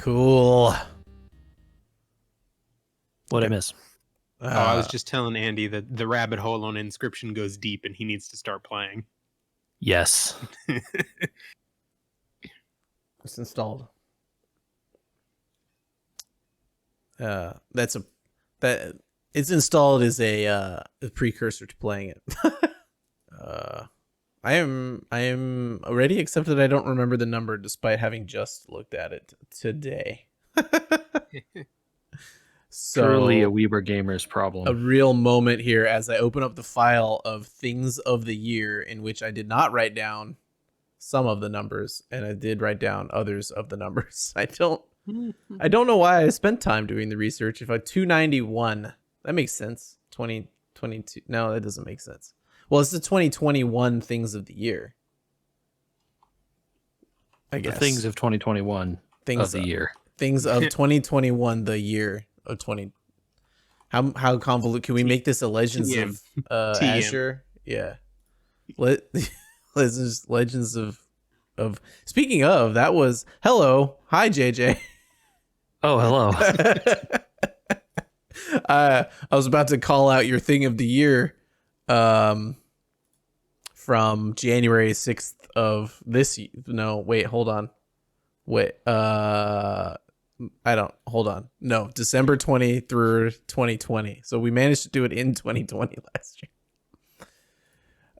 Cool. What'd I miss? I was just telling Andy that the rabbit hole on Inscription goes deep and he needs to start playing. Yes. It's installed. That it's installed as a precursor to playing it. I am already, except that I don't remember the number despite having just looked at it today. So, truly a Weber gamer's problem. A real moment here as I open up the file of things of the year, in which I did not write down some of the numbers, and I did write down others of the numbers. I don't know why I spent time doing the research. If I 291, that makes sense. 2022. No, that doesn't make sense. Well, it's the 2021 things of the year, I guess. The things of 2021 of the year. Things of 2021, the year of 20. How convoluted can we make this? A Legends of Azure? Yeah. Legends of. Speaking of, that was hello, hi JJ. Oh, hello. I was about to call out your thing of the year, from January 6th of this. No, wait, hold on. No, December 20 through 2020. So we managed to do it in 2020 last year.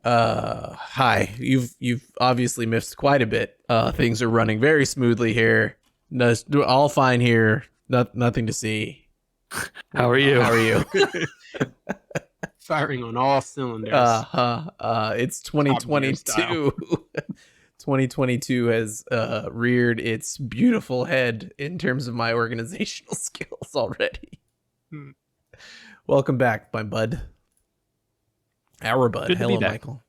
Hi, you've obviously missed quite a bit. Things are running very smoothly here. All fine here. Nothing to see. How are you? Firing on all cylinders. It's 2022. 2022 has reared its beautiful head in terms of my organizational skills already. Welcome back, my bud. Our bud. Good to Hello, be back. Michael.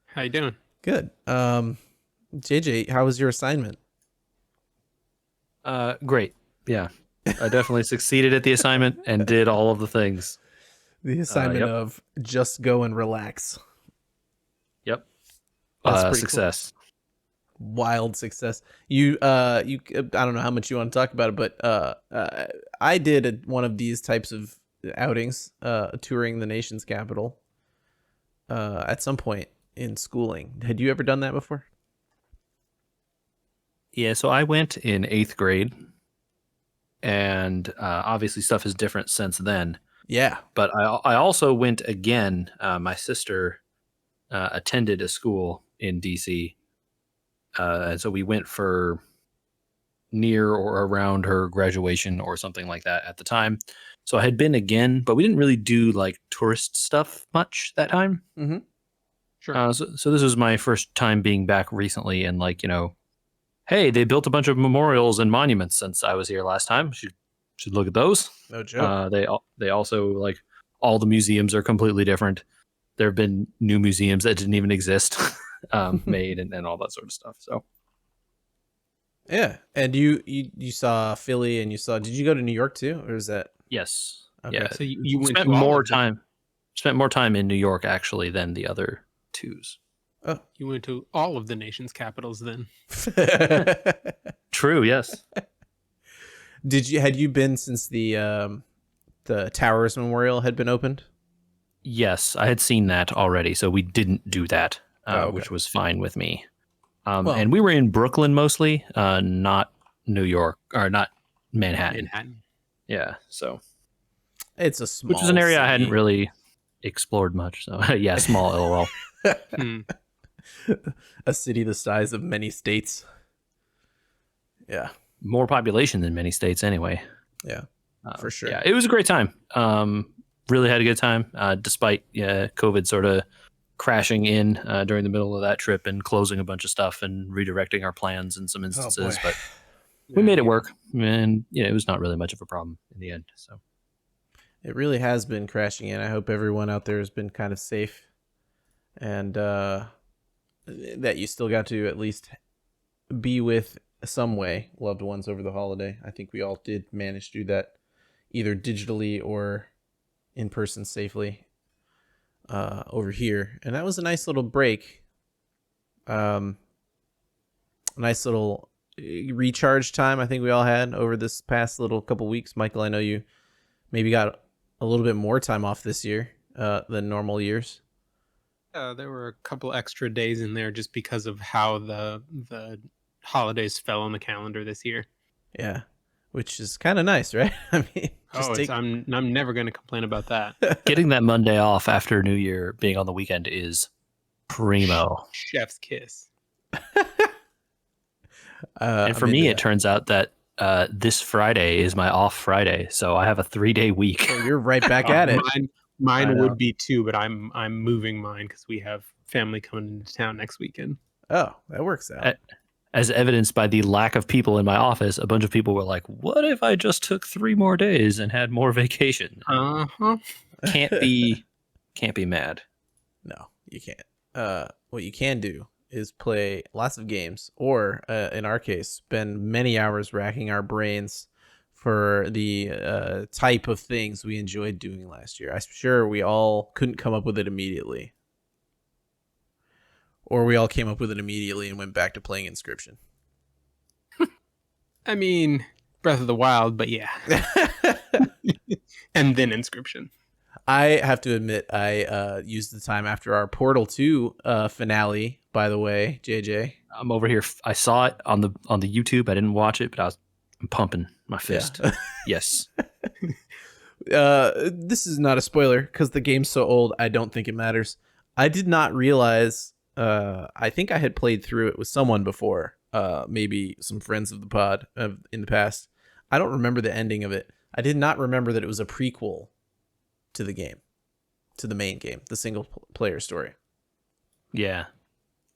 How you doing? Good. JJ, how was your assignment? Great. Yeah. I definitely succeeded at the assignment and did all of the things. The assignment Yep. of just go and relax. Yep. That's pretty success. Cool. Wild success. You I don't know how much you want to talk about it, but I did one of these types of outings, touring the nation's capital at some point in schooling. Had you ever done that before? Yeah, so I went in 8th grade, and obviously stuff is different since then. Yeah. But I also went again. My sister attended a school in D.C., and so we went for near or around her graduation or something like that at the time. So I had been again, but we didn't really do like tourist stuff much that time. Mm-hmm. Sure. So this was my first time being back recently, and like, hey, they built a bunch of memorials and monuments since I was here last time. Should look at those. No joke. They also, like, all the museums are completely different. There have been new museums that didn't even exist made and all that sort of stuff. So Yeah, and you saw Philly, and did you go to New York too, or is that? yes, Okay. yeah. So you went spent to all more of them. spent more time in New York actually than the other twos. Oh. You went to all of the nation's capitals then. True. Yes. Had you been since the Towers Memorial had been opened? Yes, I had seen that already, so we didn't do that, Okay. which was fine with me. Well- And we were in Brooklyn mostly, not New York, or not Manhattan. Yeah, so It's a small, which was an area I city. hadn't really explored much. So yeah, small LOL. A city the size of many states. Yeah. More population than many states anyway. Yeah. For sure. Yeah, it was a great time. Really had a good time, despite COVID sort of crashing in during the middle of that trip and closing a bunch of stuff and redirecting our plans in some instances. But we made it work, and it was not really much of a problem in the end. So It really has been crashing in. I hope everyone out there has been kind of safe, and that you still got to at least be with some way loved ones over the holiday. I think we all did manage to do that, either digitally or in person safely over here. And that was a nice little break. Nice little recharge time I think we all had over this past little couple weeks. Michael, I know you maybe got a little bit more time off this year than normal years. There were a couple extra days in there just because of how the holidays fell on the calendar this year. Yeah, which is kind of nice, right? I mean, I'm never going to complain about that. Getting that Monday off after New Year being on the weekend is primo. Chef's kiss. And for me, it turns out that this Friday is my off Friday, so I have a 3-day week. So you're right back at it. Mine would be too, but I'm moving mine because we have family coming into town next weekend. Oh, that works out. As evidenced by the lack of people in my office, a bunch of people were like, "What if I just took 3 more days and had more vacation?" Can't be mad. No, you can't. What you can do is play lots of games, or in our case, spend many hours racking our brains for the type of things we enjoyed doing last year. I'm sure we all couldn't come up with it immediately. Or we all came up with it immediately and went back to playing Inscription. I mean, Breath of the Wild, but yeah. And then Inscription. I have to admit, I used the time after our Portal 2 finale, by the way, JJ. I'm over here. I saw it on the YouTube. I didn't watch it, but I'm pumping my fist. Yeah. Yes. This is not a spoiler because the game's so old, I don't think it matters. I did not realize, I think I had played through it with someone before, maybe some friends of the pod in the past. I don't remember the ending of it. I did not remember that it was a prequel to the game, to the main game, the single player story. Yeah.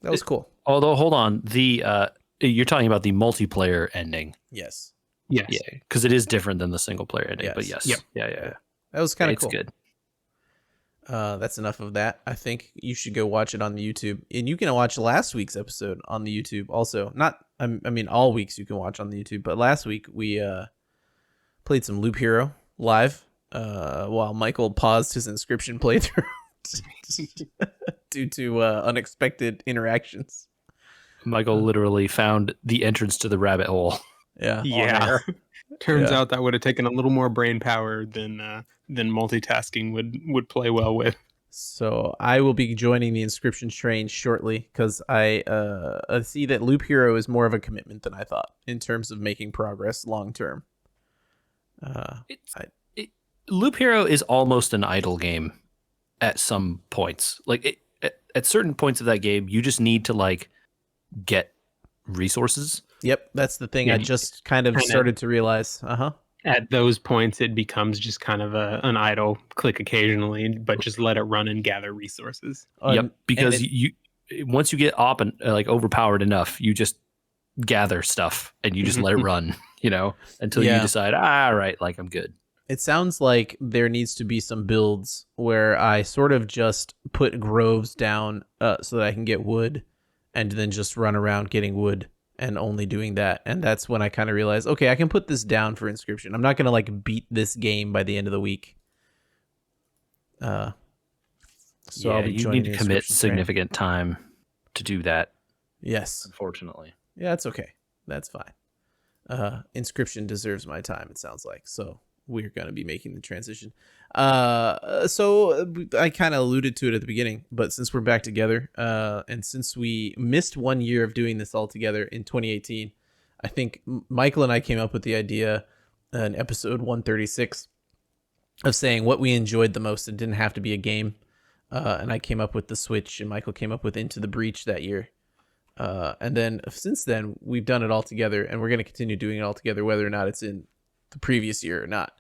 That was cool. Although, hold on, you're talking about the multiplayer ending. Yes. Yes. Yeah, because it is different than the single player ending. Yes. But yes. Yep. Yeah. That was kind of cool. It's good. That's enough of that. I think you should go watch it on the YouTube, and you can watch last week's episode on the YouTube. Also, I mean, all weeks you can watch on the YouTube, but last week we played some Loop Hero live while Michael paused his Inscription playthrough due to unexpected interactions. Michael literally found the entrance to the rabbit hole. Yeah. Turns out that would have taken a little more brain power than multitasking would play well with. So I will be joining the Inscription train shortly because I see that Loop Hero is more of a commitment than I thought in terms of making progress long term. Loop Hero is almost an idle game at some points. Like at certain points of that game, you just need to like get resources. Yep, that's the thing. I just kind of started to realize. At those points, it becomes just kind of an idle click occasionally, but just let it run and gather resources. Yep, because you once you get overpowered enough, you just gather stuff and you just let it run, until you decide, right, like I'm good. It sounds like there needs to be some builds where I sort of just put groves down so that I can get wood and then just run around getting wood and only doing that. And that's when I kind of realized, okay, I can put this down for Inscription. I'm not going to like beat this game by the end of the week. So I'll be you need to commit significant time to do that. Yes. Unfortunately. Yeah, that's okay. That's fine. Inscription deserves my time, it sounds like. So we're going to be making the transition. So I kind of alluded to it at the beginning, but since we're back together, and since we missed 1 year of doing this all together in 2018, I think Michael and I came up with the idea in episode 136 of saying what we enjoyed the most. It didn't have to be a game. And I came up with the Switch, and Michael came up with Into the Breach that year. And then since then, we've done it all together, and we're going to continue doing it all together, whether or not it's in the previous year or not.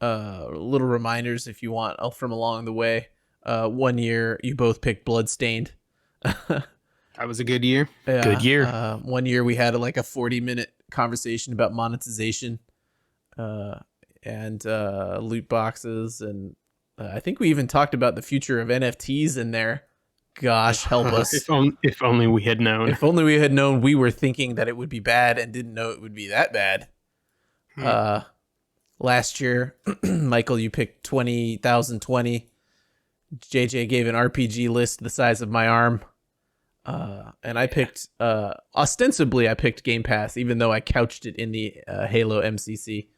Little reminders if you want from along the way. 1 year you both picked Bloodstained. That was a good year. Yeah. Good year. 1 year we had like a 40-minute conversation about monetization and loot boxes, and I think we even talked about the future of NFTs in there. Gosh, help us. If only we had known. If only we had known. We were thinking that it would be bad and didn't know it would be that bad. Last year, Michael, you picked 20,020. JJ gave an RPG list the size of my arm. And I picked ostensibly I picked Game Pass, even though I couched it in the Halo MCC.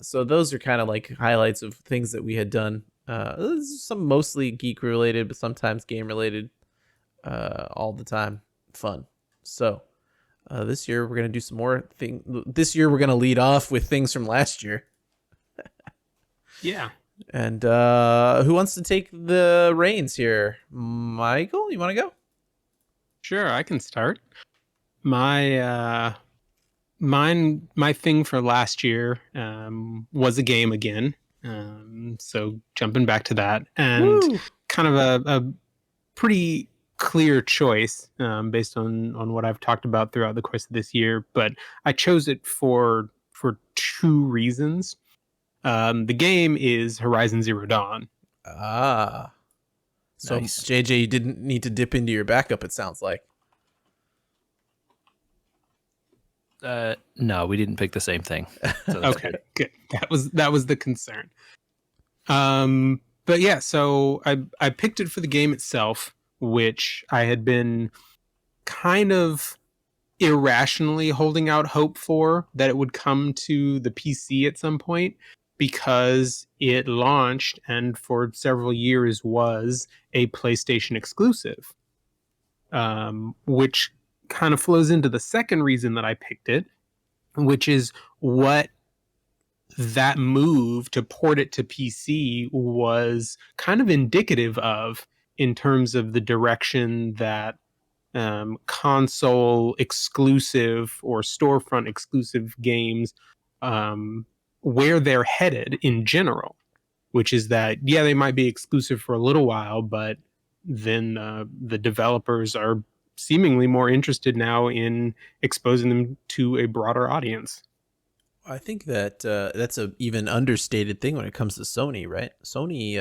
So those are kind of like highlights of things that we had done. Some mostly geek related, but sometimes game related. All the time, fun. So this year we're gonna do some more thing. This year we're gonna lead off with things from last year. Yeah. And who wants to take the reins here? Michael, you want to go? Sure, I can start. My my thing for last year was a game again. So jumping back to that, and Woo! kind of a pretty clear choice based on what I've talked about throughout the course of this year. But I chose it for two reasons. The game is Horizon Zero Dawn. Ah, so Nice. JJ, you didn't need to dip into your backup. It sounds like. No, we didn't pick the same thing. So that's Okay, good. That was the concern. But yeah, so I picked it for the game itself, which I had been kind of irrationally holding out hope for that it would come to the PC at some point, because it launched and for several years was a PlayStation exclusive, which kind of flows into the second reason that I picked it, which is what that move to port it to PC was kind of indicative of, in terms of the direction that console exclusive or storefront exclusive games, where they're headed in general, which is that, yeah, they might be exclusive for a little while, but then the developers are seemingly more interested now in exposing them to a broader audience. I think that that's a even understated thing when it comes to Sony, right? Sony,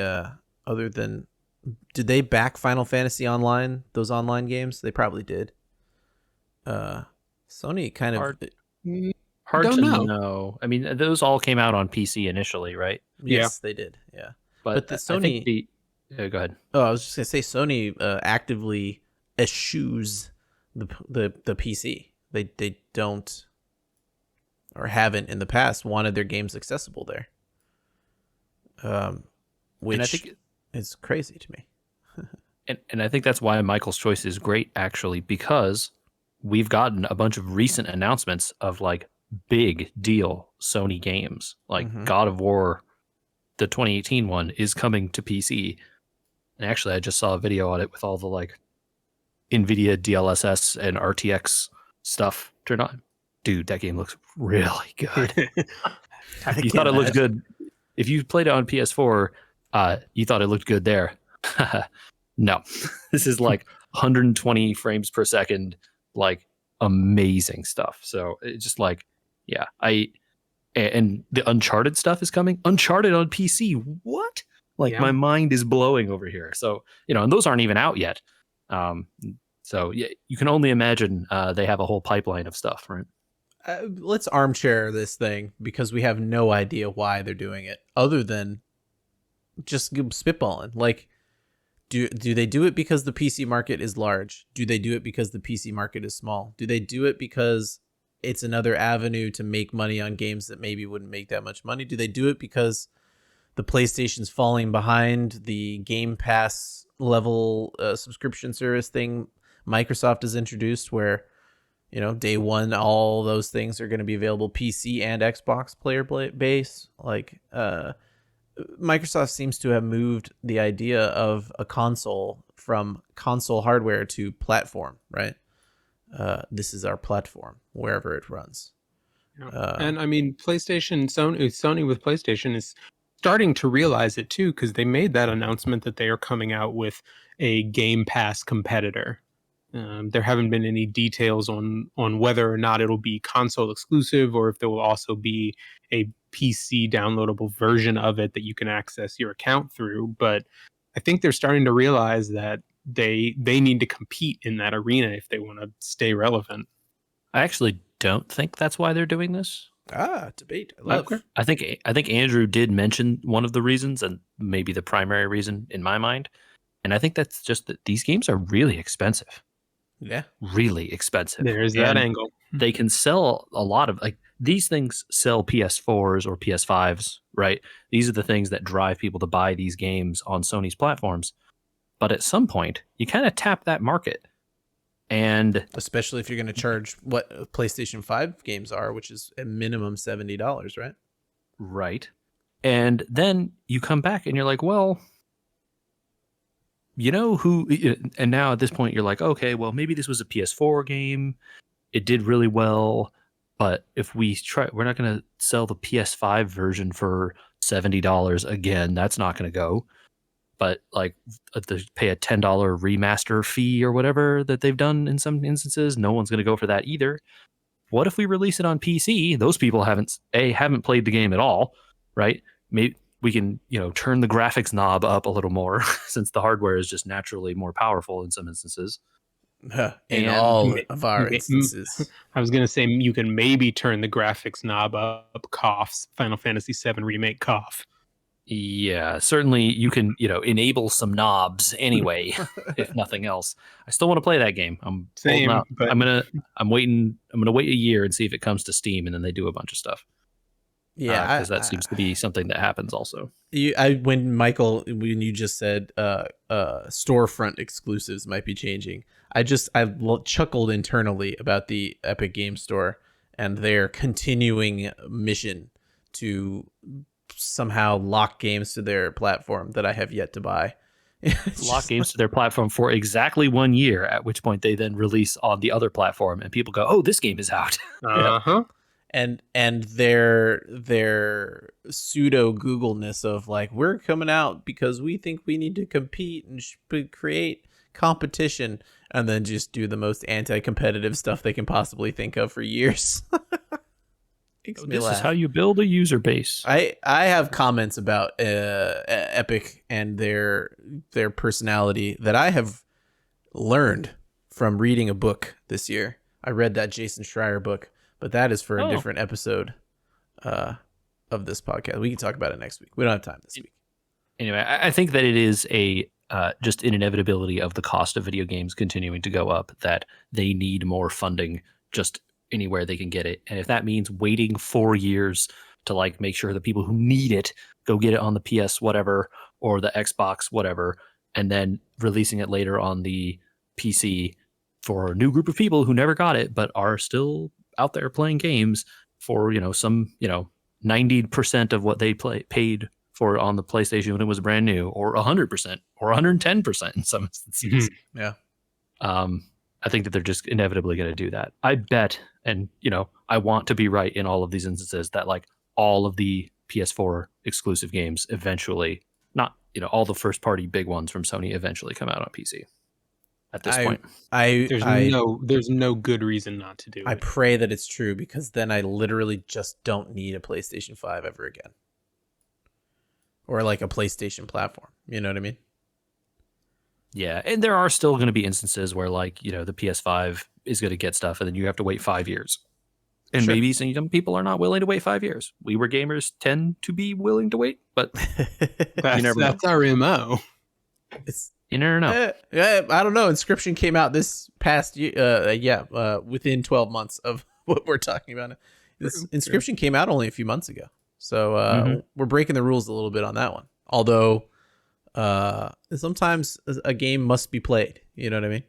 other than, did they back Final Fantasy Online? Those online games, they probably did. Sony kind Hard. of, hard Don't to know. know. I mean, those all came out on PC initially, right? yes, they did, yeah. But the I Sony, think the go ahead. oh, I was just gonna say Sony actively eschews the PC. They don't, or haven't in the past, wanted their games accessible there. Which And I think is crazy to me. and I think that's why Michael's choice is great, actually, because we've gotten a bunch of recent announcements of like big deal Sony games, like Mhm. God of War, the 2018 one, is coming to PC. And actually, I just saw a video on it with all the like NVIDIA DLSS and RTX stuff turned on. Dude, that game looks really good. I You can't thought it looked imagine. good. If you played it on PS4, you thought it looked good there. No, this is like 120 frames per second, like amazing stuff. So it's just like, yeah, and the Uncharted stuff is coming. Uncharted on PC. What? Like Yeah. my mind is blowing over here. So, and those aren't even out yet. So yeah, you can only imagine they have a whole pipeline of stuff, right? Let's armchair this thing, because we have no idea why they're doing it, other than just spitballing. Like, do they do it because the PC market is large? Do they do it because the PC market is small? Do they do it because it's another avenue to make money on games that maybe wouldn't make that much money? Do they do it because the PlayStation's falling behind the Game Pass level subscription service thing Microsoft has introduced, where day one, all those things are going to be available PC and Xbox player base? Like, Microsoft seems to have moved the idea of a console from console hardware to platform, right? This is our platform wherever it runs. Yeah. And I mean, Sony with PlayStation is starting to realize it too, because they made that announcement that they are coming out with a Game Pass competitor. There haven't been any details on whether or not it'll be console exclusive, or if there will also be a PC downloadable version of it that you can access your account through. But I think they're starting to realize that they need to compete in that arena if they want to stay relevant. I actually don't think that's why they're doing this. Debate. I love. Okay. I think Andrew did mention one of the reasons, and maybe the primary reason in my mind, And I think that's just that these games are really expensive. Yeah. Really expensive. There's that angle. They can sell a lot of, like, these things sell PS4s or PS5s, right? These are the things that drive people to buy these games on Sony's platforms. But at some point, you kind of tap that market. And especially if you're going to charge what PlayStation 5 games are, which is a minimum $70, right? Right. And then you come back and you're like, well, you know who, and now at this point you're like, okay, well, maybe this was a PS4 game. It did really well. But if we try, we're not going to sell the PS5 version for $70 again. That's not going to go. But like to pay a $10 remaster fee or whatever that they've done in some instances, no one's going to go for that either. What if we release it on PC? Those people haven't played the game at all, right? Maybe we can, turn the graphics knob up a little more since the hardware is just naturally more powerful in some instances. In all of our instances. I was going to say you can maybe turn the graphics knob up, coughs, Final Fantasy VII Remake cough. Yeah, certainly you can, enable some knobs anyway, if nothing else. I still want to play that game. I'm Same, out. but I'm gonna wait a year and see if it comes to Steam, and then they do a bunch of stuff. Yeah, because that seems to be something that happens also. When you just said storefront exclusives might be changing, I chuckled internally about the Epic Game Store and their continuing mission to somehow lock games to their platform that I have yet to buy. Lock games to their platform for exactly 1 year, at which point they then release on the other platform and people go, oh, this game is out. Uh-huh. And their pseudo Google-ness of like, we're coming out because we think we need to compete and create competition, and then just do the most anti-competitive stuff they can possibly think of for years. This is how you build a user base. I have comments about Epic and their personality that I have learned from reading a book this year. I read that Jason Schreier book, but that is for a different episode of this podcast. We can talk about it next week. We don't have time this week. Anyway, I think that it is just an inevitability of the cost of video games continuing to go up, that they need more funding just anywhere they can get it. And if that means waiting 4 years to like make sure the people who need it go get it on the PS whatever or the Xbox whatever, and then releasing it later on the PC for a new group of people who never got it but are still out there playing games for some 90% of what they paid for on the PlayStation when it was brand new, or 100% or 110% in some instances. Yeah. I think that they're just inevitably going to do that. I bet, and I want to be right in all of these instances, that like all of the PS4 exclusive games eventually, not all the first party big ones from Sony, eventually come out on PC. At this point, there's no good reason not to do it. I pray that it's true, because then I literally just don't need a PlayStation 5 ever again, or like a PlayStation platform. You know what I mean? Yeah, and there are still going to be instances where like the PS5 is going to get stuff, and then you have to wait 5 years. And maybe some people are not willing to wait 5 years. We were gamers tend to be willing to wait, but you never know. That's our MO. You never know. I don't know. Inscription came out this past year. Within 12 months of what we're talking about. Inscription came out only a few months ago, so we're breaking the rules a little bit on that one. Although, sometimes a game must be played. You know what I mean?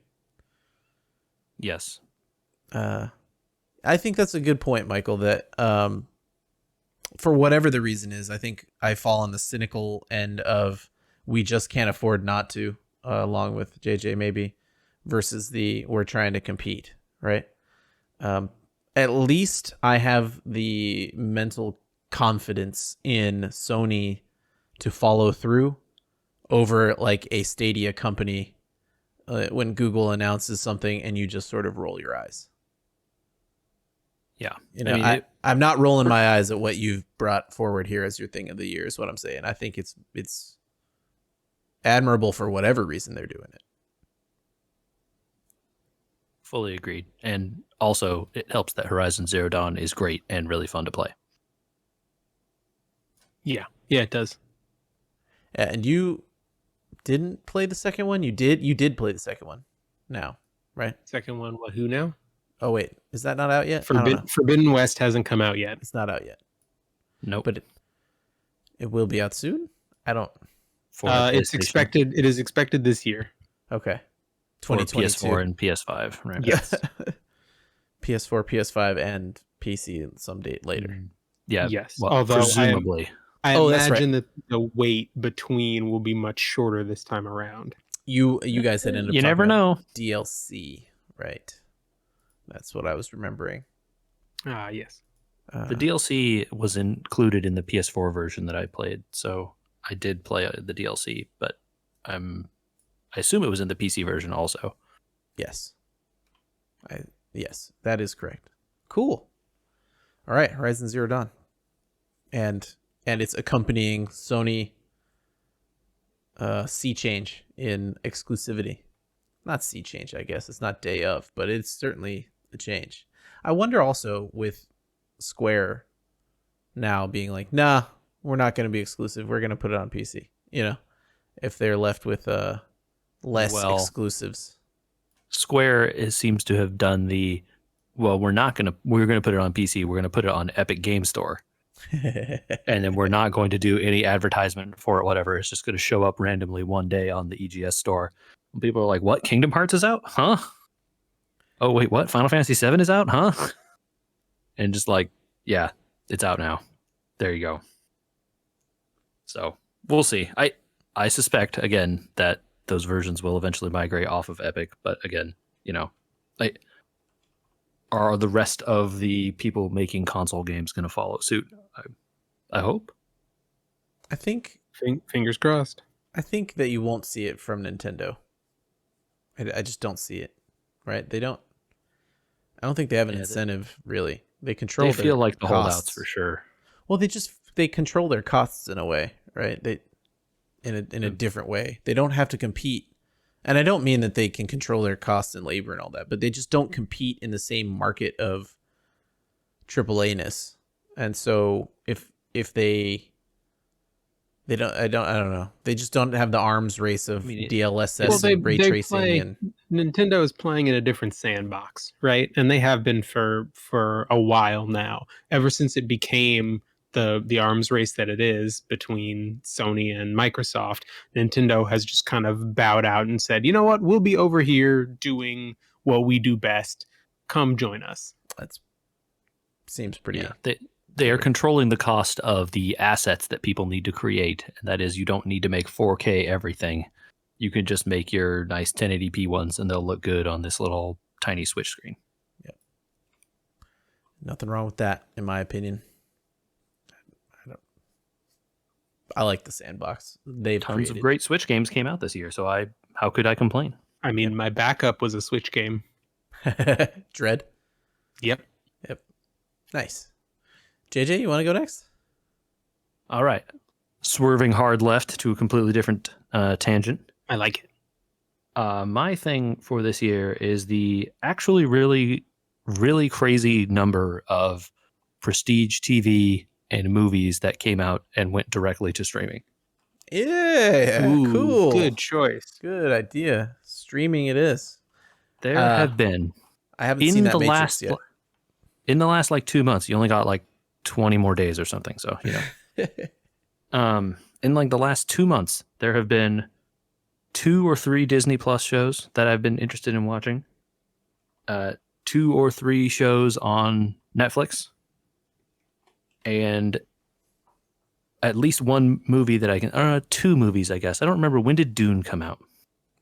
Yes. I think that's a good point, Michael. That for whatever the reason is, I think I fall on the cynical end of we just can't afford not to, along with JJ maybe, versus we're trying to compete, right? At least I have the mental confidence in Sony to follow through over like a Stadia company when Google announces something and you just sort of roll your eyes. Yeah. I'm not rolling my eyes at what you've brought forward here as your thing of the year is what I'm saying. I think it's admirable for whatever reason they're doing it. Fully agreed. And also it helps that Horizon Zero Dawn is great and really fun to play. Yeah, it does. And you didn't play the second one. You did play the second one now, right? Second one, who now? Oh wait, is that not out yet? I don't know. Forbidden West hasn't come out yet. It's not out yet. Nope. But it will be out soon. I don't. It's expected. It is expected this year. Okay. For PS4 and PS5, right? Yes. PS4, PS5, and PC some date later. Yeah. Yes. Well, although presumably. I that's imagine that the wait between will be much shorter this time around. You guys had ended up You never talking about know. DLC, right? That's what I was remembering. Yes. The DLC was included in the PS4 version that I played, so I did play the DLC, but I assume it was in the PC version also. Yes. Yes, that is correct. Cool. All right, Horizon Zero Dawn. And it's accompanying Sony sea change in exclusivity. Not sea change, I guess. It's not day of, but it's certainly a change. I wonder also with Square now being like, nah, we're not going to be exclusive. We're going to put it on PC. You know, if they're left with less exclusives. Square seems to have done we're going to put it on PC. We're going to put it on Epic Game Store. And then we're not going to do any advertisement for it, whatever. It's just going to show up randomly one day on the EGS store. And people are like, what? Kingdom Hearts is out? Huh? Oh, wait, what? Final Fantasy VII is out? Huh? And just like, yeah, it's out now. There you go. So we'll see. I suspect, again, that those versions will eventually migrate off of Epic. But again, are the rest of the people making console games going to follow suit? I hope. I think Fingers crossed. I think that you won't see it from Nintendo. I just don't see it. Right? I don't think they have an incentive really. They control. They feel like the costs. holdouts for sure. Well, they control their costs in a way, right? In a different way. They don't have to compete. And I don't mean that they can control their costs and labor and all that, but they just don't compete in the same market of AAA-ness. And so if they don't, I don't know. They just don't have the arms race of DLSS and ray tracing. Nintendo is playing in a different sandbox, right? And they have been for a while now. Ever since it became the arms race that it is between Sony and Microsoft, Nintendo has just kind of bowed out and said, you know what? We'll be over here doing what we do best. Come join us. That seems pretty... Yeah, they are controlling the cost of the assets that people need to create. And that is, you don't need to make 4K everything. You can just make your nice 1080p ones and they'll look good on this little tiny Switch screen. Yeah. Nothing wrong with that, in my opinion. I like the sandbox. Tons of great Switch games came out this year, so how could I complain? I mean, my backup was a Switch game. Dread? Yep. Nice. JJ, you want to go next? All right. Swerving hard left to a completely different tangent. I like it. My thing for this year is the actually really, really crazy number of prestige TV and movies that came out and went directly to streaming. Yeah, Ooh, cool. Good choice. Good idea. Streaming it is. There have been. I haven't seen that Matrix yet. In the last 2 months, you only got 20 more days or something. So, in the last 2 months, there have been 2 or 3 Disney Plus shows that I've been interested in watching. 2 or 3 shows on Netflix. And at least one movie that I don't know, 2 movies, I guess. I don't remember. When did Dune come out?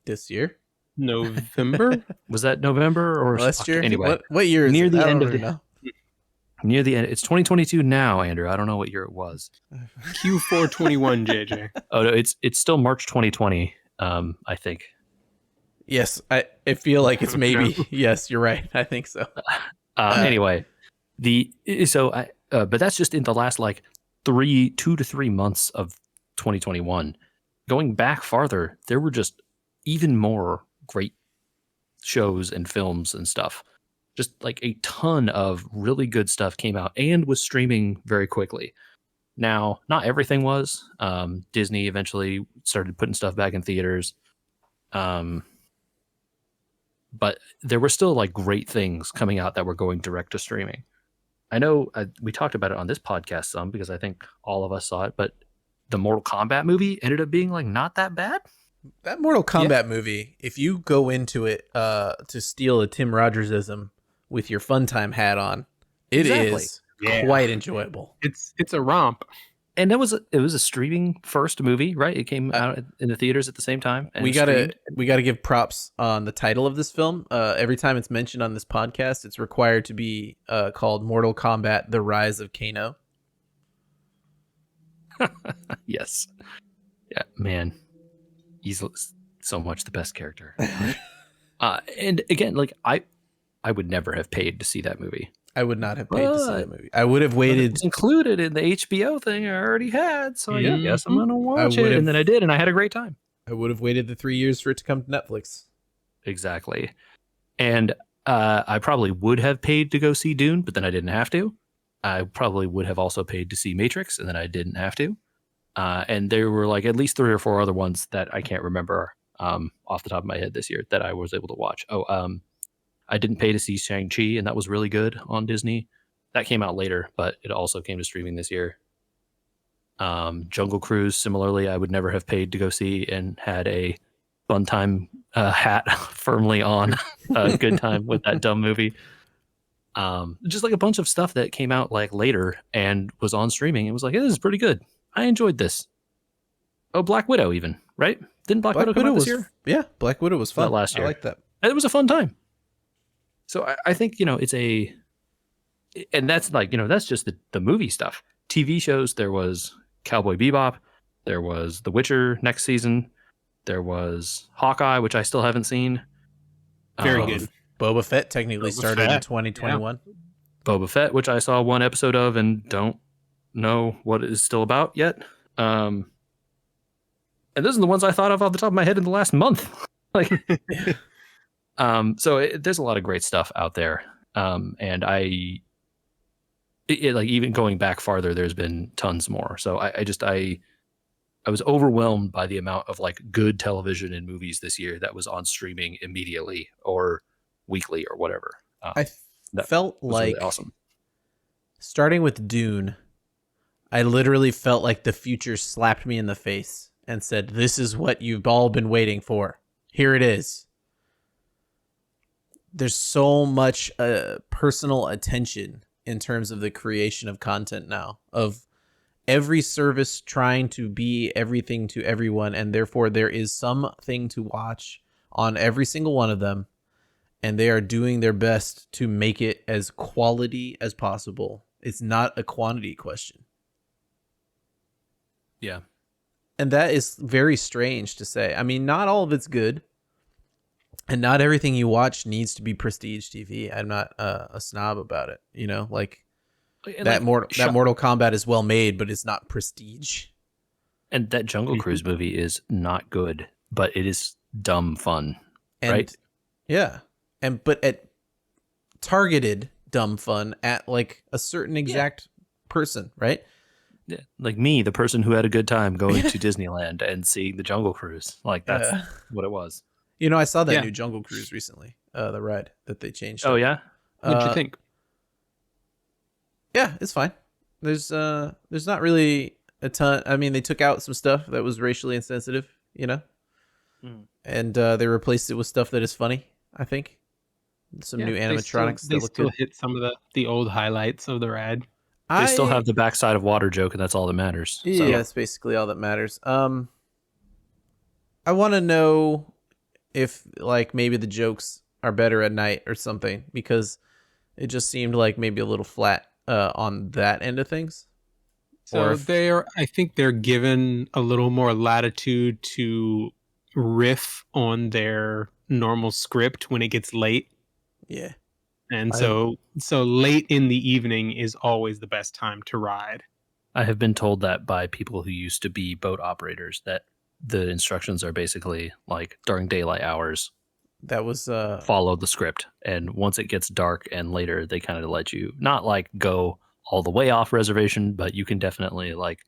This year? November? Was that November or last year? Anyway, what year is near it? the end of near the end. It's 2022 now, Andrew. I don't know what year it was. Q4 21, JJ. Oh no, it's still March 2020. I think. Yes, I feel like it's maybe. Yes, you're right. I think so. Anyway, but that's just in the last 2 to 3 months of 2021. Going back farther, there were just even more great shows and films and stuff. Just a ton of really good stuff came out and was streaming very quickly. Now, not everything was. Disney eventually started putting stuff back in theaters. But there were still like great things coming out that were going direct to streaming. I know we talked about it on this podcast some because I think all of us saw it, but the Mortal Kombat movie ended up being like not that bad. That Mortal Kombat movie, if you go into it to steal a Tim Rogersism with your fun time hat on, it is quite enjoyable. It's a romp. And it was a streaming first movie, right? It came out in the theaters at the same time. And we gotta give props on the title of this film. Every time it's mentioned on this podcast, it's required to be called Mortal Kombat: The Rise of Kano. Yes. Yeah, man. He's so much the best character. And again, like I would never have paid to see that movie. I would not have paid to see that movie. I would have waited. It's included in the HBO thing I already had, so I guess I'm gonna watch it. And then I did, and I had a great time. I would have waited the 3 years for it to come to Netflix. Exactly. And I probably would have paid to go see Dune, but then I didn't have to. I probably would have also paid to see Matrix, and then I didn't have to. And there were like at least 3 or 4 other ones that I can't remember off the top of my head this year that I was able to watch. I didn't pay to see Shang-Chi, and that was really good on Disney. That came out later, but it also came to streaming this year. Jungle Cruise, similarly, I would never have paid to go see and had a fun time hat firmly on. A good time with that dumb movie. Just like a bunch of stuff that came out like later and was on streaming. It was like, hey, this is pretty good. I enjoyed this. Oh, Black Widow even, right? Didn't Black Widow come out this year? Yeah, Black Widow was fun. Last year. I like that. It was a fun time. So I think, and that's like, that's just the movie stuff. TV shows, there was Cowboy Bebop, there was The Witcher next season, there was Hawkeye, which I still haven't seen. Very good. Boba Fett technically started in 2021. Yeah. Boba Fett, which I saw 1 episode of and don't know what it is still about yet. And those are the ones I thought of off the top of my head in the last month. Like, so there's a lot of great stuff out there. And like even going back farther, there's been tons more. So I was overwhelmed by the amount of like good television and movies this year that was on streaming immediately or weekly or whatever. I felt like really awesome. Starting with Dune, I literally felt like the future slapped me in the face and said, "This is what you've all been waiting for. Here it is." There's so much personal attention in terms of the creation of content now, of every service trying to be everything to everyone, and therefore there is something to watch on every single one of them, and they are doing their best to make it as quality as possible. It's not a quantity question. Yeah. And that is very strange to say. I mean, not all of it's good. And not everything you watch needs to be prestige TV. I'm not a snob about it. Like that Mortal Kombat is well made, but it's not prestige. And that Jungle Cruise movie is not good, but it is dumb fun, right? Yeah. But at targeted dumb fun at like a certain exact person, right? Yeah. Like me, the person who had a good time going to Disneyland and seeing the Jungle Cruise. Like that's what it was. I saw that new Jungle Cruise recently, the ride that they changed. Oh, yeah? What'd you think? Yeah, it's fine. There's not really a ton. I mean, they took out some stuff that was racially insensitive, and they replaced it with stuff that is funny, I think. Some new animatronics that look good. They still hit some of the old highlights of the ride. They still have the backside of water joke, and that's all that matters. So. Yeah, that's basically all that matters. I want to know if like maybe the jokes are better at night or something, because it just seemed like maybe a little flat on that end of things. So I think they're given a little more latitude to riff on their normal script when it gets late. Yeah. And so late in the evening is always the best time to ride. I have been told that by people who used to be boat operators, that the instructions are basically like during daylight hours. That was follow the script, and once it gets dark and later, they kind of let you not like go all the way off reservation, but you can definitely like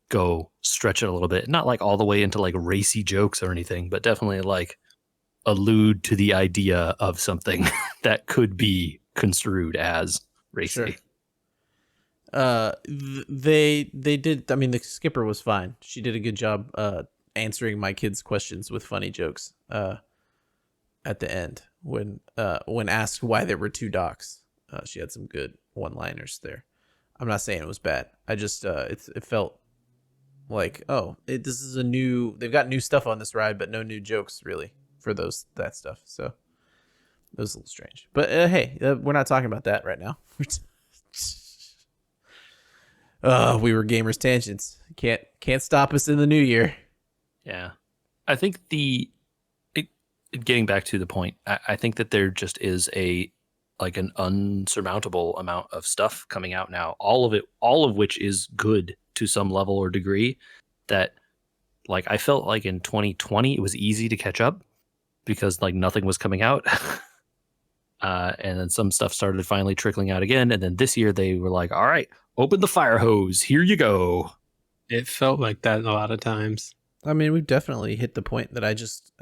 go stretch it a little bit. Not like all the way into like racy jokes or anything, but definitely like allude to the idea of something that could be construed as racy. Sure. They did. I mean, the skipper was fine. She did a good job answering my kids' questions with funny jokes at the end when asked why there were two docks. She had some good one-liners there. I'm not saying it was bad. I just it felt like, this is they've got new stuff on this ride, but no new jokes really for that stuff. So it was a little strange. But hey, we're not talking about that right now. We were gamers tangents. Can't stop us in the new year. Yeah, I think getting back to the point, I think that there just is an unsurmountable amount of stuff coming out now. All of which is good to some level or degree. That like I felt like in 2020 it was easy to catch up because like nothing was coming out. And then some stuff started finally trickling out again. And then this year they were like, all right, open the fire hose. Here you go. It felt like that a lot of times. I mean, we've definitely hit the point that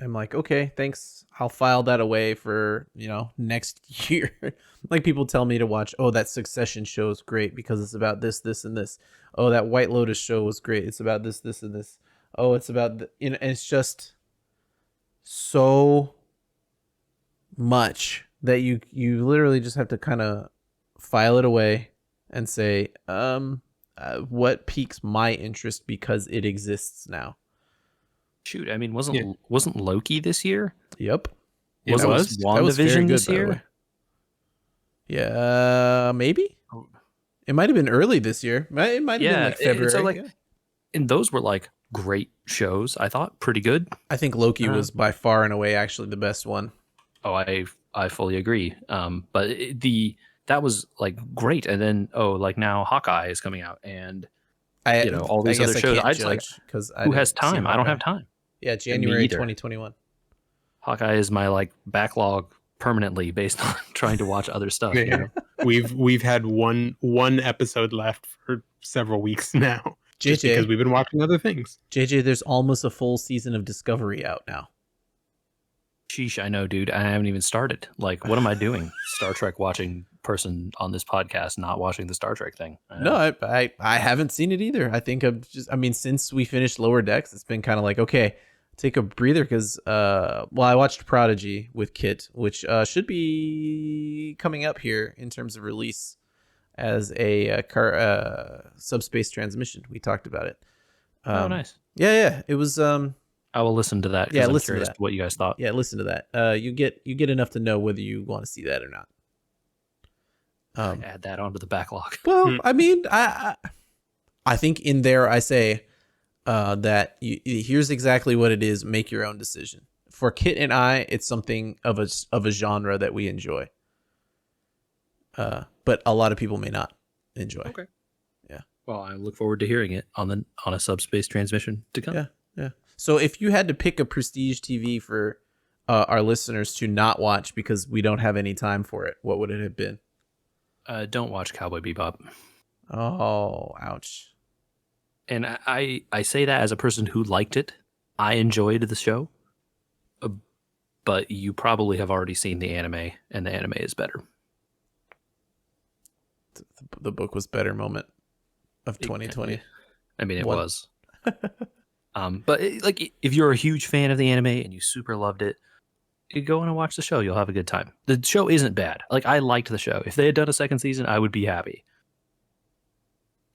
I'm like, okay, thanks. I'll file that away for, next year. Like people tell me to watch, that Succession show is great because it's about this, this, and this. Oh, that White Lotus show was great. It's about this, this, and this. Oh, it's about, and it's just so much that you literally just have to kind of file it away and say, what piques my interest because it exists now. Shoot, I mean, wasn't Loki this year? Yep. Wasn't WandaVision this year? Yeah, maybe. It might have been early this year. It might have been like February. So and those were like great shows. I thought pretty good. I think Loki was by far and away actually the best one. Oh, I fully agree. But that was like great, and then like now Hawkeye is coming out, and all these other shows. I just like because who has time? I don't have time. Yeah, January 2021. Hawkeye is my like backlog permanently based on trying to watch other stuff. Yeah. We've had one episode left for several weeks now. JJ, because we've been watching other things. JJ, there's almost a full season of Discovery out now. Sheesh, I know, dude. I haven't even started. Like, what am I doing? Star Trek watching person on this podcast, not watching the Star Trek thing. No, I haven't seen it either. I think since we finished Lower Decks, it's been kind of like, okay, take a breather because, I watched Prodigy with Kit, which should be coming up here in terms of release as a subspace transmission. We talked about it. Oh, nice. Yeah. It was. I will listen to that. Yeah, I'm curious what you guys thought. Yeah, listen to that. You get enough to know whether you want to see that or not. Add that onto the backlog. Well, I mean, I think in there I say that here's exactly what it is. Make your own decision. For Kit and I, it's something of a genre that we enjoy. But a lot of people may not enjoy. Okay. Yeah. Well, I look forward to hearing it on a subspace transmission to come. Yeah. So if you had to pick a prestige TV for our listeners to not watch because we don't have any time for it, what would it have been? Don't watch Cowboy Bebop. Oh, ouch. And I say that as a person who liked it. I enjoyed the show. But you probably have already seen the anime, and the anime is better. The book was better moment of 2020. I mean, it was. But if you're a huge fan of the anime and you super loved it, you go in and watch the show. You'll have a good time. The show isn't bad. Like, I liked the show. If they had done a second season, I would be happy.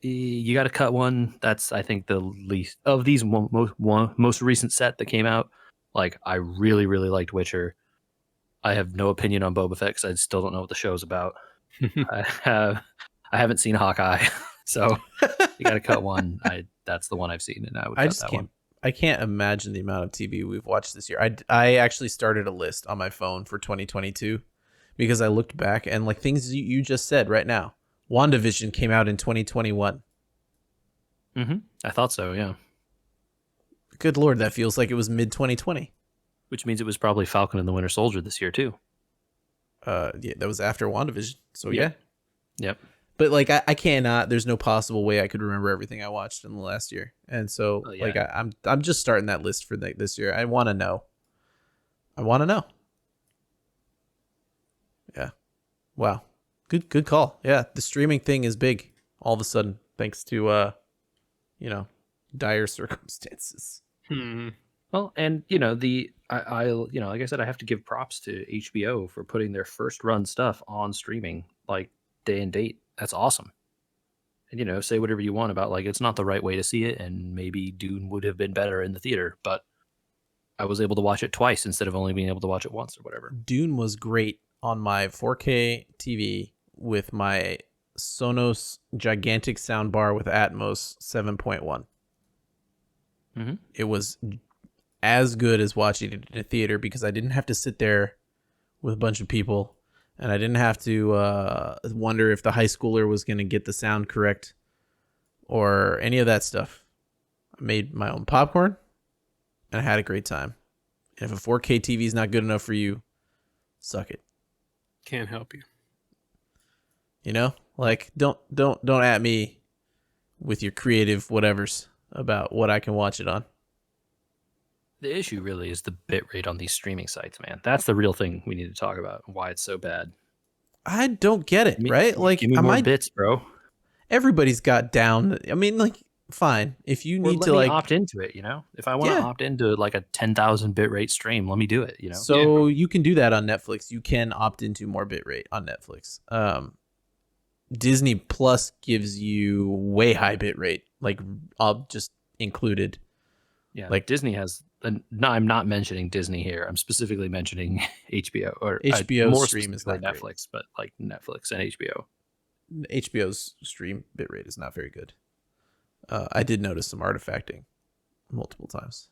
You got to cut one. That's, I think, the least of these most recent set that came out. Like, I really, really liked Witcher. I have no opinion on Boba Fett because I still don't know what the show's about. I haven't seen Hawkeye, so you got to cut one. That's the one I've seen, and I would. I can't imagine the amount of TV we've watched this year. I actually started a list on my phone for 2022 because I looked back and like things you just said right now. WandaVision came out in 2021. Mm-hmm. I thought so. Yeah. Good Lord, that feels like it was mid 2020. Which means it was probably Falcon and the Winter Soldier this year too. Yeah, that was after WandaVision. So Yep. But like I cannot. There's no possible way I could remember everything I watched in the last year, and so like I'm just starting that list for this year. I want to know. I want to know. Yeah. Wow. Good call. Yeah, the streaming thing is big all of a sudden, thanks to dire circumstances. Well, and I like I said, I have to give props to HBO for putting their first run stuff on streaming, like day and date. That's awesome. And say whatever you want about like it's not the right way to see it, and maybe Dune would have been better in the theater, but I was able to watch it twice instead of only being able to watch it once or whatever. Dune was great on my 4K TV with my Sonos gigantic soundbar with Atmos 7.1. Mm-hmm. It was as good as watching it in a theater because I didn't have to sit there with a bunch of people, and I didn't have to wonder if the high schooler was going to get the sound correct or any of that stuff. I made my own popcorn, and I had a great time. And if a 4K TV is not good enough for you, suck it. Can't help you. Like don't at me with your creative whatevers about what I can watch it on. The issue really is the bitrate on these streaming sites, man. That's the real thing we need to talk about and why it's so bad. I don't get it, right? Like, give me more bits, bro. Everybody's got down. I mean, like, fine. If you need to, like, opt into it, If I want to opt into like a 10,000 bitrate stream, let me do it, So you can do that on Netflix. You can opt into more bitrate on Netflix. Disney Plus gives you way high bitrate, like just included. Yeah, like Disney has. No, I'm not mentioning Disney here. I'm specifically mentioning HBO or HBO more stream is not Netflix, great. but like Netflix and HBO. HBO's stream bitrate is not very good. I did notice some artifacting multiple times,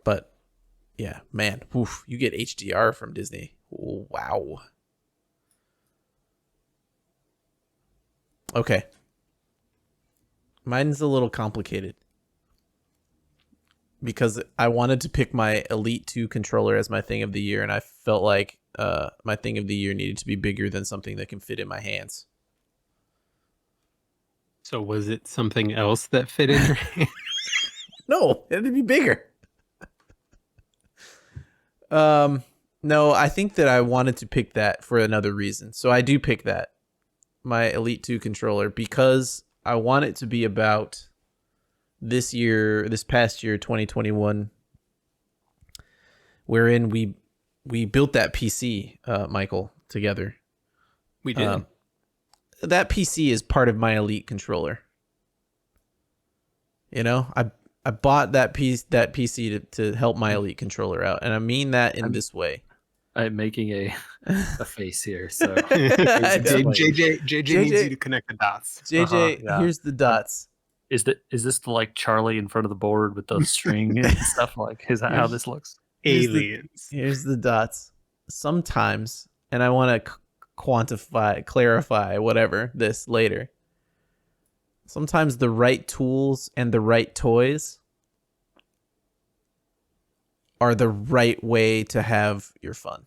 but yeah, man, oof, you get HDR from Disney. Wow. Okay. Mine's a little complicated because I wanted to pick my Elite 2 controller as my thing of the year, and I felt like my thing of the year needed to be bigger than something that can fit in my hands. So was it something else that fit in your hand? No, it had to be bigger. No, I think that I wanted to pick that for another reason. So I do pick that, my Elite 2 controller, because I want it to be about this past year, 2021, wherein we built that PC, Michael, together. We did. That PC is part of my Elite controller. I bought that PC to help my Elite controller out, and I mean that in this way. I'm making a face here, so JJ needs you to connect the dots. JJ, here's the dots. Is this the like Charlie in front of the board with the string and stuff? Like, is that how this looks? Aliens. Here's the dots. Sometimes, and I want to clarify, whatever, this later. Sometimes the right tools and the right toys are the right way to have your fun.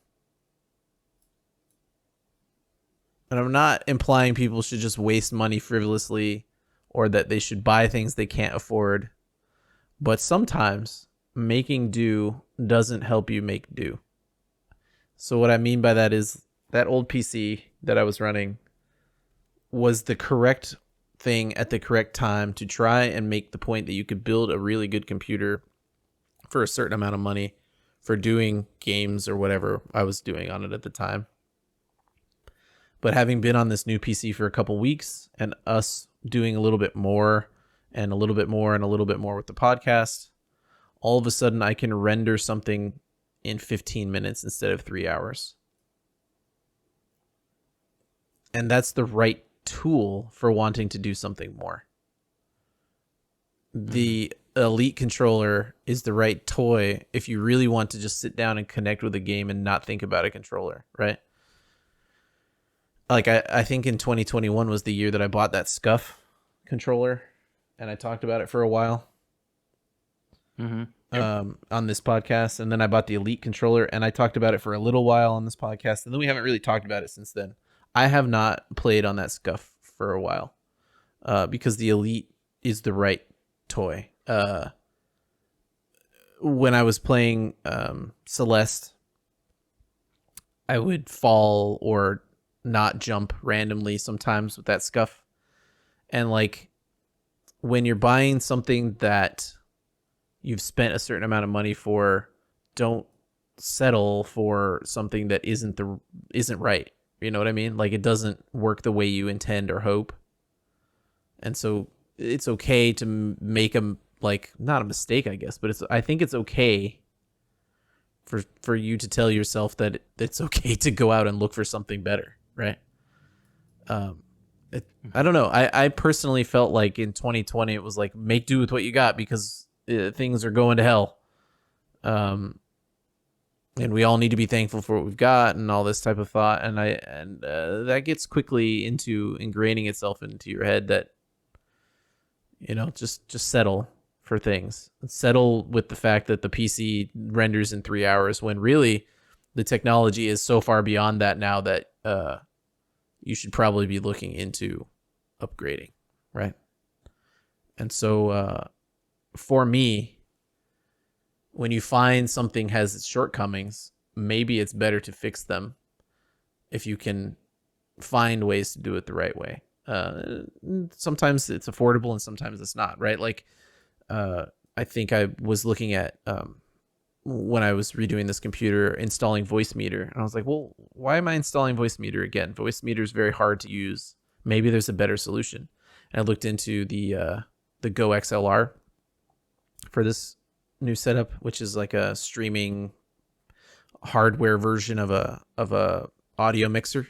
And I'm not implying people should just waste money frivolously or that they should buy things they can't afford. But sometimes making do doesn't help you make do. So what I mean by that is that old PC that I was running was the correct thing at the correct time to try and make the point that you could build a really good computer for a certain amount of money for doing games or whatever I was doing on it at the time. But having been on this new PC for a couple weeks and us doing a little bit more and a little bit more and a little bit more with the podcast, all of a sudden I can render something in 15 minutes instead of 3 hours. And that's the right tool for wanting to do something more. The Elite controller is the right toy if you really want to just sit down and connect with a game and not think about a controller, right? Like I think in 2021 was the year that I bought that Scuff controller, and I talked about it for a while on this podcast. And then I bought the Elite controller, and I talked about it for a little while on this podcast, and then we haven't really talked about it since then. I have not played on that scuff for a while, because the Elite is the right toy. When I was playing Celeste, I would fall or not jump randomly sometimes with that scuff. And like when you're buying something that you've spent a certain amount of money for, don't settle for something that isn't right. You know what I mean? Like it doesn't work the way you intend or hope. And so it's okay to make a, like, not a mistake, I guess, but I think it's okay for you to tell yourself that it's okay to go out and look for something better, right? I don't know. I personally felt like in 2020 it was like make do with what you got because things are going to hell. And we all need to be thankful for what we've got and all this type of thought. And that gets quickly into ingraining itself into your head that, you know, just settle for things. Settle with the fact that the PC renders in 3 hours when really the technology is so far beyond that now that you should probably be looking into upgrading, right? And so for me, when you find something has its shortcomings, maybe it's better to fix them if you can find ways to do it the right way. Sometimes it's affordable and sometimes it's not, right? Like I think I was looking at when I was redoing this computer, installing voice meter, and I was like, well, why am I installing voice meter again? Voice meter is very hard to use. Maybe there's a better solution. And I looked into the Go XLR for this new setup, which is like a streaming hardware version of a audio mixer.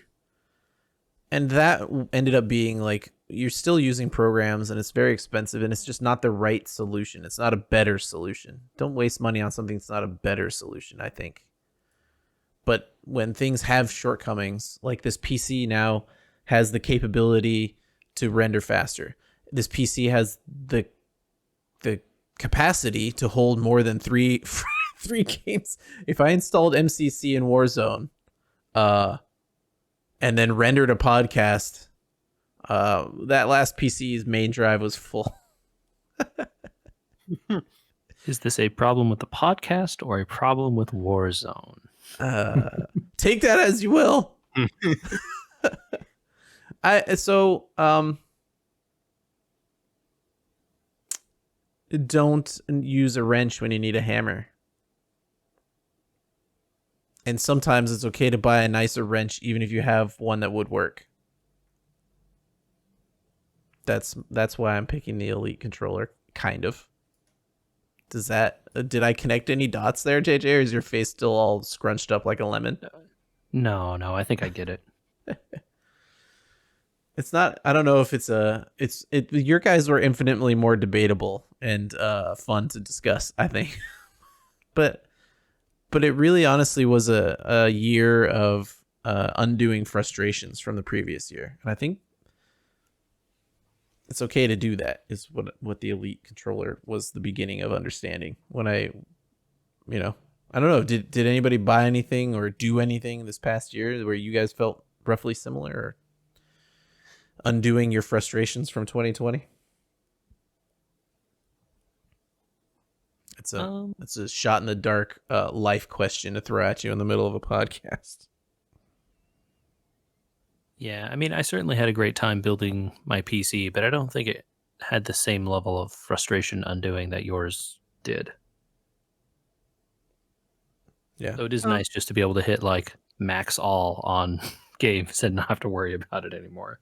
And that ended up being like, you're still using programs and it's very expensive and it's just not the right solution. It's not a better solution. Don't waste money on something that's not a better solution, I think. But when things have shortcomings, like this PC now has the capability to render faster. This PC has the capacity to hold more than three games. If I installed MCC in Warzone, and then rendered a podcast, that last PC's main drive was full. Is this a problem with the podcast or a problem with Warzone? Take that as you will. Don't use a wrench when you need a hammer. And sometimes it's okay to buy a nicer wrench even if you have one that would work. That's why I'm picking the Elite controller, kind of. Did I connect any dots there, JJ, or is your face still all scrunched up like a lemon? No, I think I get it. It's not, I don't know if your guys were infinitely more debatable and fun to discuss, I think. But it really honestly was a year of undoing frustrations from the previous year. And I think it's okay to do that, is what the Elite controller was the beginning of understanding. When I don't know, did anybody buy anything or do anything this past year where you guys felt roughly similar or undoing your frustrations from 2020? It's a shot in the dark life question to throw at you in the middle of a podcast. Yeah, I mean, I certainly had a great time building my PC, but I don't think it had the same level of frustration undoing that yours did. Yeah. So it is nice just to be able to hit like max all on games and not have to worry about it anymore.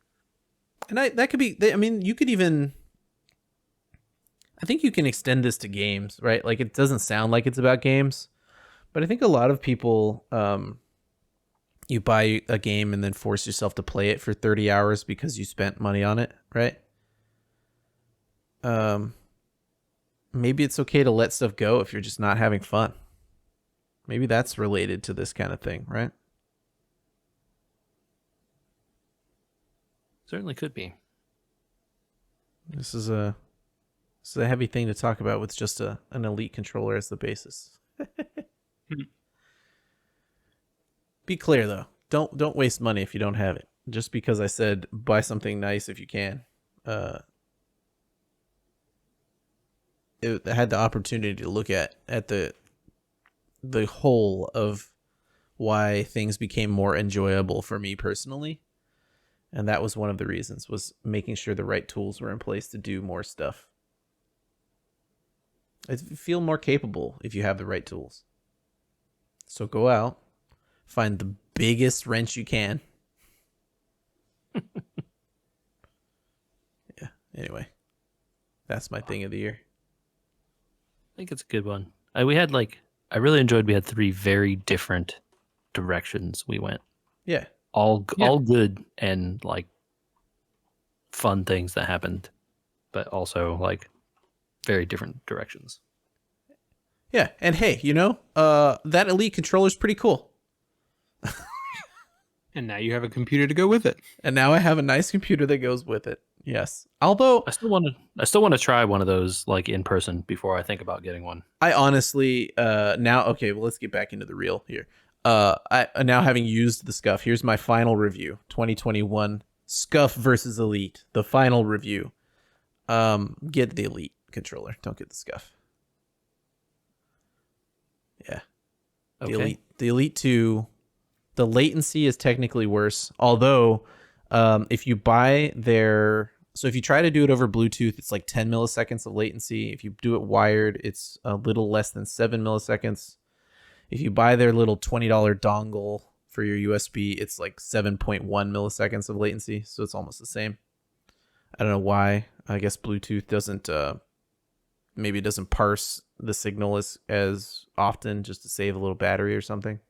And that could be, I mean, you could even, I think you can extend this to games, right? Like it doesn't sound like it's about games, but I think a lot of people, you buy a game and then force yourself to play it for 30 hours because you spent money on it, right? Maybe it's okay to let stuff go if you're just not having fun. Maybe that's related to this kind of thing, right? Certainly could be. This is a heavy thing to talk about with just an Elite controller as the basis. Be clear though. Don't waste money if you don't have it. just because I said buy something nice if you can. I had the opportunity to look at the whole of why things became more enjoyable for me personally, and that was one of the reasons, was making sure the right tools were in place to do more stuff. I feel more capable if you have the right tools. So go out, find the biggest wrench you can. Yeah. Anyway, that's my thing of the year. I think it's a good one. I really enjoyed. We had 3 very different directions we went. Yeah. All good and like fun things that happened, but also like very different directions. Yeah, and hey, that Elite controller is pretty cool. And now you have a computer to go with it. And now I have a nice computer that goes with it. Yes. Although I still want to try one of those like in person before I think about getting one. I honestly now okay, well let's get back into the real here. I now having used the Scuff, here's my final review. 2021 Scuff versus Elite, the final review. Get the Elite controller, don't get the Scuff. Yeah. Okay. The Elite 2, the latency is technically worse, although if you buy if you try to do it over Bluetooth, it's like 10 milliseconds of latency. If you do it wired, it's a little less than 7 milliseconds. If you buy their little $20 dongle for your USB, it's like 7.1 milliseconds of latency, so it's almost the same. I don't know why. I guess Bluetooth doesn't maybe it doesn't parse the signal as often, just to save a little battery or something.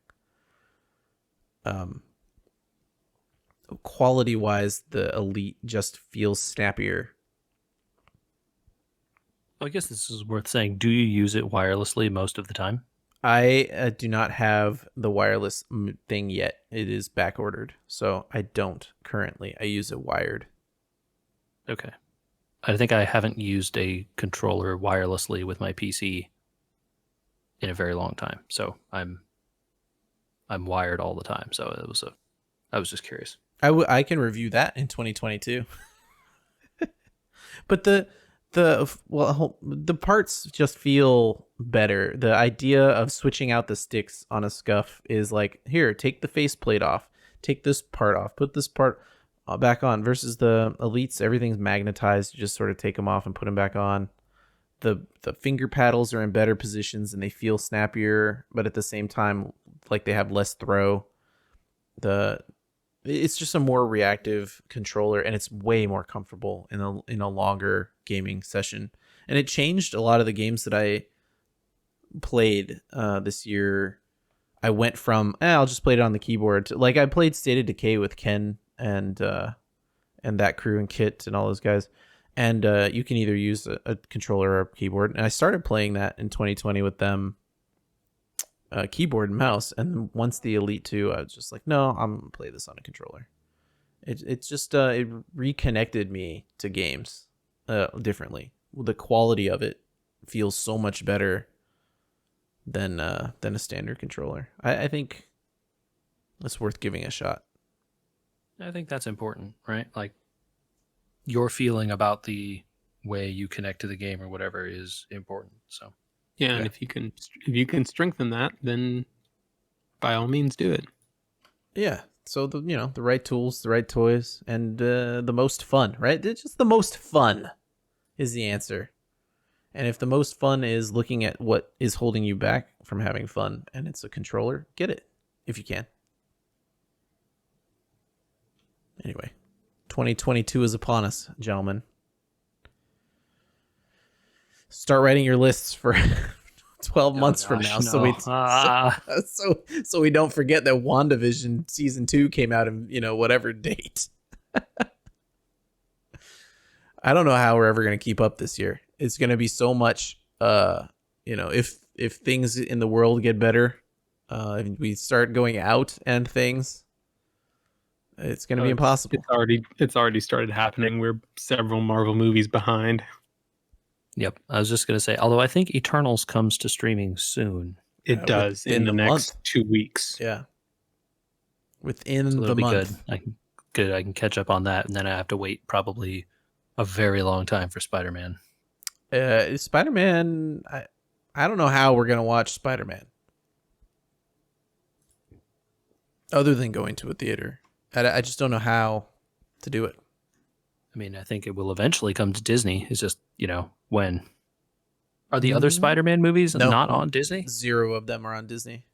Quality wise, the Elite just feels snappier. Well, I guess this is worth saying. Do you use it wirelessly most of the time? I do not have the wireless thing yet. It is back ordered, so I don't currently. I use it wired. Okay. I think I haven't used a controller wirelessly with my PC in a very long time. So I'm wired all the time. So I was just curious. I can review that in 2022. But the parts just feel better. The idea of switching out the sticks on a Scuff is like, here, take the faceplate off, take this part off, put this part back on, versus the Elites, everything's magnetized. You just sort of take them off and put them back on. The finger paddles are in better positions and they feel snappier, but at the same time, like they have less throw. It's just a more reactive controller, and it's way more comfortable in a longer gaming session. And it changed a lot of the games that I played this year. I went from I'll just play it on the keyboard to, like, I played State of Decay with Ken and that crew and Kit and all those guys. And you can either use a controller or a keyboard. And I started playing that in 2020 with them, keyboard and mouse. And once the Elite 2, I was just like, no, I'm going to play this on a controller. It's just, it reconnected me to games differently. The quality of it feels so much better than a standard controller. I think it's worth giving a shot. I think that's important, right? Like, your feeling about the way you connect to the game or whatever is important. So yeah, and if you can strengthen that, then by all means do it. Yeah. So the right tools, the right toys, and the most fun, right? It's just the most fun is the answer. And if the most fun is looking at what is holding you back from having fun, and it's a controller, get it if you can. Anyway, 2022 is upon us, gentlemen. Start writing your lists for 12 months from now, no. so we don't forget that WandaVision season 2 came out in whatever date. I don't know how we're ever going to keep up this year. It's going to be so much. If things in the world get better, if we start going out and things, it's going to be impossible. It's already started happening. We're several Marvel movies behind. Yep. I was just going to say, although I think Eternals comes to streaming soon. It does in the next 2 weeks. Yeah. Within so the month. Be good. good. I can catch up on that, and then I have to wait probably a very long time for Spider-Man. Spider-Man, I don't know how we're gonna watch Spider-Man other than going to a theater. I just don't know how to do it. I mean, I think it will eventually come to Disney. It's just, when. Are the other Spider-Man movies not on Disney? 0 of them are on Disney.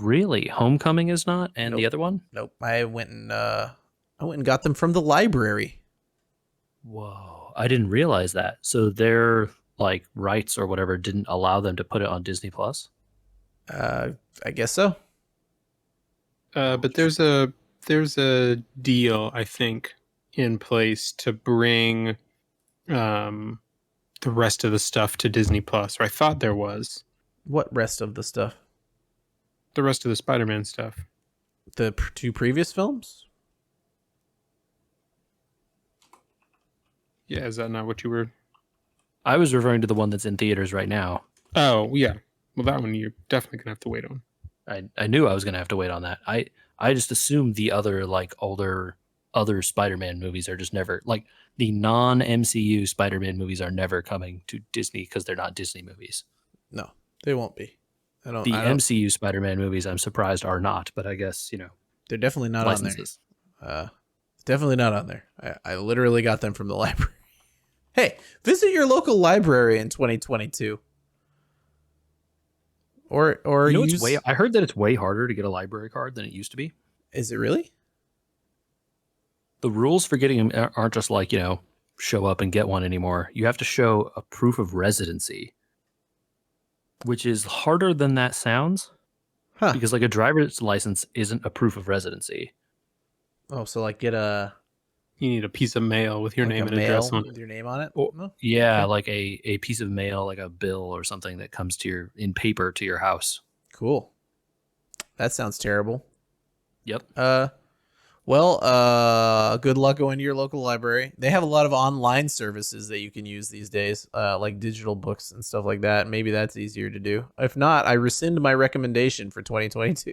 Really? Homecoming is not, and the other one? Nope. I went and got them from the library. Whoa! I didn't realize that. So their like rights or whatever didn't allow them to put it on Disney Plus. I guess so. But there's a deal, I think, in place to bring the rest of the stuff to Disney Plus. Or I thought there was. What rest of the stuff? The rest of the Spider-Man stuff. The 2 previous films? Yeah, is that not what you were? I was referring to the one that's in theaters right now. Oh, yeah. Well, that one you're definitely gonna have to wait on. I knew I was gonna have to wait on that. I just assumed the other other Spider-Man movies are just never like the non-MCU Spider-Man movies are never coming to Disney because they're not Disney movies. No, they won't be. The MCU Spider-Man movies, I'm surprised, are not, but I guess, they're definitely not licenses. on there. Definitely not on there. I literally got them from the library. Hey, visit your local library in 2022. Or I heard that it's way harder to get a library card than it used to be. Is it really? The rules for getting them aren't just like, show up and get one anymore. You have to show a proof of residency, which is harder than that sounds. Huh. Because like a driver's license isn't a proof of residency. Oh, so like you need a piece of mail with your like name and address on it. with your name on it? No? Yeah, okay. Like a piece of mail, like a bill or something that comes to in paper to your house. Cool. That sounds terrible. Yep. Well, good luck going to your local library. They have a lot of online services that you can use these days, like digital books and stuff like that. Maybe that's easier to do. If not, I rescind my recommendation for 2022.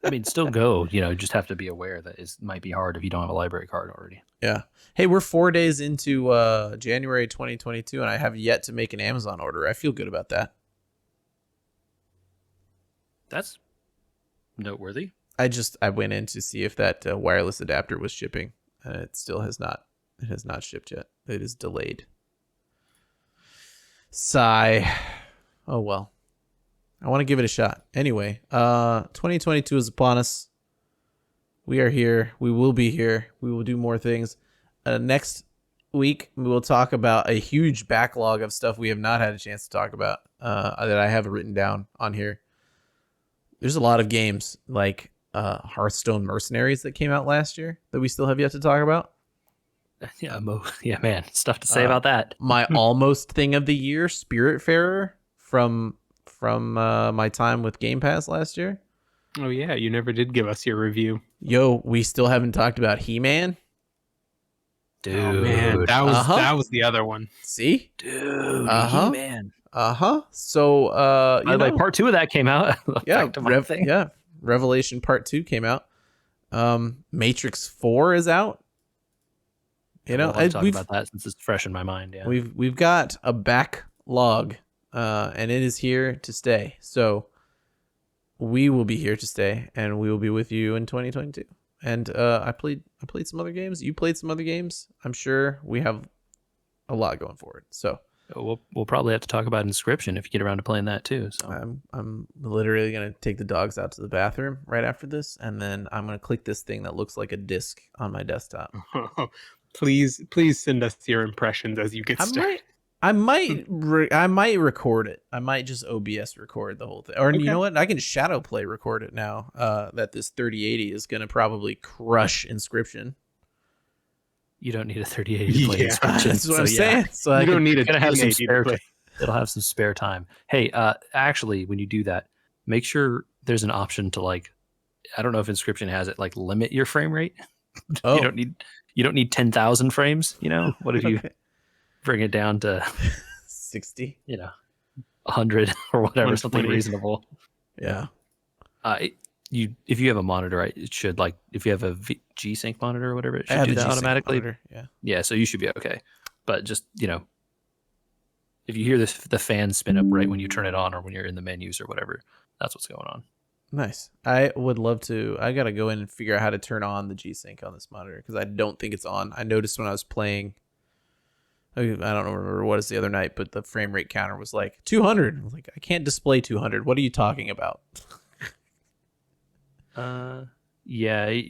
I mean, still go, just have to be aware that it might be hard if you don't have a library card already. Yeah. Hey, we're 4 days into January 2022, and I have yet to make an Amazon order. I feel good about that. That's noteworthy. I went in to see if that wireless adapter was shipping. It still has not. It has not shipped yet. It is delayed. Sigh. Oh well. I want to give it a shot. Anyway, 2022 is upon us. We are here. We will be here. We will do more things. Next week, we will talk about a huge backlog of stuff we have not had a chance to talk about that I have written down on here. There's a lot of games like Hearthstone Mercenaries that came out last year that we still have yet to talk about. Yeah, man, stuff to say about that. My almost thing of the year, Spiritfarer from my time with Game Pass last year. Oh yeah, you never did give us your review. Yo, we still haven't talked about He-Man. Dude, oh, man, that was the other one. See, dude, He-Man. So, by the way, part 2 of that came out. Yeah, Revelation Part 2 came out. Matrix 4 is out. We'll talk about that since it's fresh in my mind. Yeah, we've got a backlog, and it is here to stay. So we will be here to stay, and we will be with you in 2022. And I played some other games. You played some other games. I'm sure we have a lot going forward. So we'll probably have to talk about Inscription if you get around to playing that too. So I'm literally gonna take the dogs out to the bathroom right after this, and then I'm gonna click this thing that looks like a disc on my desktop. Please send us your impressions as you get started. I might record it. I might just OBS record the whole thing. Or okay. You know what? I can shadow play record it now. That this 3080 is going to probably crush Inscription. You don't need a 3080 to play Inscription. That's what I'm saying. So you don't need a 1080 to play. It'll have some spare time. Hey, actually, when you do that, make sure there's an option to I don't know if Inscription has it, limit your frame rate. Oh. You don't need 10,000 frames. What if you bring it down to 60? 100 or whatever, something reasonable. Yeah. if you have a monitor, it should, like, if you have a G-Sync monitor or whatever, it I should have do a that G-Sync automatically. monitor, yeah. Yeah, so you should be okay. But just, if you hear the fan spin up right when you turn it on or when you're in the menus or whatever, that's what's going on. Nice. I would love to. I got to go in and figure out how to turn on the G-Sync on this monitor because I don't think it's on. I noticed when I was playing, I don't remember what is the other night, but the frame rate counter was like 200. I was like, I can't display 200. What are you talking about? Yeah,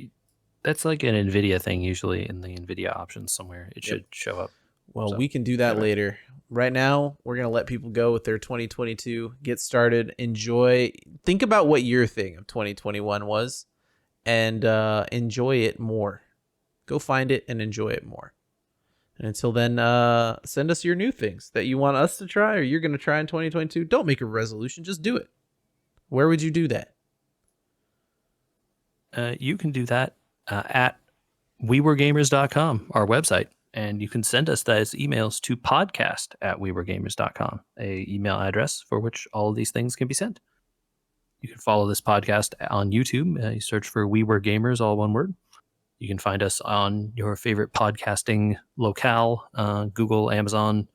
that's like an NVIDIA thing usually in the NVIDIA options somewhere. It should show up. Well, So, we can do that later. Right now, we're going to let people go with their 2022. Get started. Enjoy. Think about what your thing of 2021 was and enjoy it more. Go find it and enjoy it more. And until then, send us your new things that you want us to try or you're going to try in 2022. Don't make a resolution. Just do it. Where would you do that? You can do that at weweregamers.com, our website. And you can send us those emails to podcast@weweregamers.com, a email address for which all of these things can be sent. You can follow this podcast on YouTube. You search for We Were Gamers, all one word. You can find us on your favorite podcasting locale, Google, Amazon,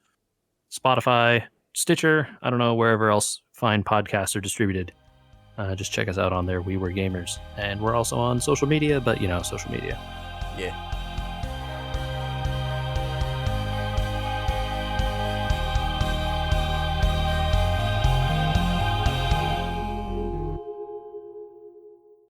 Spotify, Stitcher, I don't know, wherever else fine podcasts are distributed. Just check us out on there, We Were Gamers. And we're also on social media, but social media. Yeah.